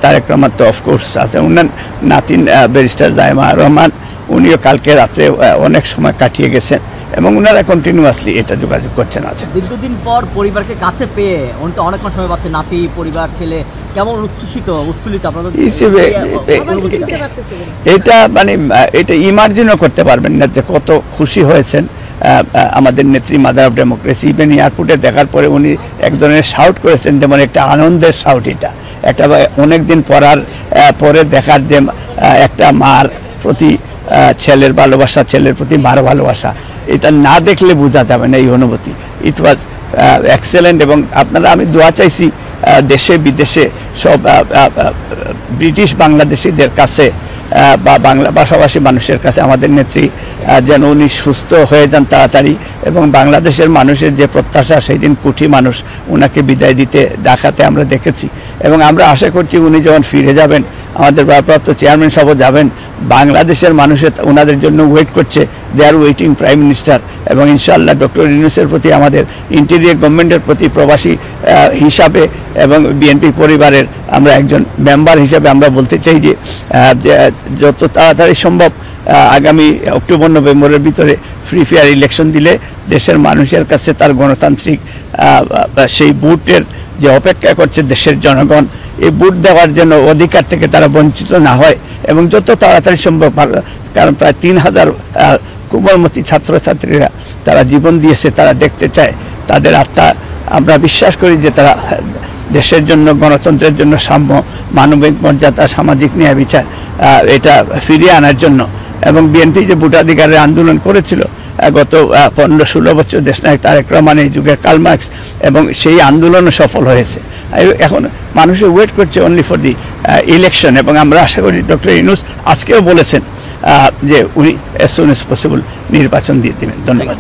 তারেক রহমান তো অফকোর্স আছে, উনার নাতিন ব্যারিস্টার জাইমা রহমান উনিও কালকে রাত্রে অনেক সময় কাটিয়ে গেছেন এবং ওনারা কন্টিনিউয়াসলি এটা যোগাযোগ করছেন। আছে দীর্ঘদিন পর পরিবারকে কাছে পেয়ে উনি তো অনেকক্ষণ সময় পাচ্ছে, নাতি পরিবার ছেলে কেমন উচ্ছ্বসিত আপনাদের এটা মানে এটা ইমার্জিনও করতে পারবেন না যে কত খুশি হয়েছেন আমাদের নেত্রী মাদার অফ ডেমোক্রেসি। ইভেন এয়ারপোর্টে দেখার পরে উনি এক ধরনের শাউট করেছেন, যেমন একটা আনন্দের শাউট, এটা একটা অনেকদিন পরে দেখার যে একটা মার প্রতি ছেলের ভালোবাসা, ছেলের প্রতি মার ভালোবাসা, এটা না দেখলে বোঝা যাবে না এই অনুভূতি। ইট ওয়াজ এক্সেলেন্ট। এবং আপনারা আমি দোয়া চাইছি দেশে বিদেশে সব ব্রিটিশ বাংলাদেশিদের কাছে বা বাংলা ভাষাভাষী মানুষের কাছে আমাদের নেত্রী যেন উনি সুস্থ হয়ে যান তাড়াতাড়ি, এবং বাংলাদেশের মানুষের যে প্রত্যাশা, সেই দিন কোটি মানুষ ওনাকে বিদায় দিতে ঢাকাতে আমরা দেখেছি, এবং আমরা আশা করছি উনি যখন ফিরে যাবেন, আমাদের ভারপ্রাপ্ত চেয়ারম্যান সাহেব যাবেন, বাংলাদেশের মানুষের ওনাদের জন্য ওয়েট করছে, দে আর ওয়েটিং প্রাইম মিনিস্টার। এবং ইনশাআল্লাহ ডক্টর ইউনূসের প্রতি, আমাদের ইন্টেরিয়র গভর্নমেন্টের প্রতি প্রবাসী হিসাবে এবং বিএনপি পরিবারের আমরা একজন মেম্বার হিসাবে আমরা বলতে চাই যে যত তাড়াতাড়ি সম্ভব আগামী অক্টোবর নভেম্বরের ভিতরে ফ্রি ফেয়ার ইলেকশন দিলে দেশের মানুষের কাছে তার গণতান্ত্রিক সেই ভোটের যে অপেক্ষা করছে দেশের জনগণ, এই ভোট দেওয়ার জন্য অধিকার থেকে তারা বঞ্চিত না হয়, এবং যত তাড়াতাড়ি সম্ভব, কারণ প্রায় 3000 কোমলমতি ছাত্রছাত্রীরা তারা জীবন দিয়েছে, তারা দেখতে চায় তাদের আত্মা, আমরা বিশ্বাস করি যে তারা দেশের জন্য, গণতন্ত্রের জন্য সাম্য, মানবিক মর্যাদা, সামাজিক ন্যায় বিচার এটা ফিরিয়ে আনার জন্য। এবং বিএনপি যে ভোটাধিকারের আন্দোলন করেছিল গত 15-16 বছর, দেশনায়ক তারেক রহমান এই যুগের কার্ল মার্কস, এবং সেই আন্দোলনও সফল হয়েছে। এখন মানুষের ওয়েট করছে অনলি ফর দি ইলেকশন, এবং আমরা আশা করি ডক্টর ইউনূস আজকেও বলেছেন যে উনি অ্যাজ সুন অ্যাজ পসিবল নির্বাচন দিয়ে দেবেন। ধন্যবাদ।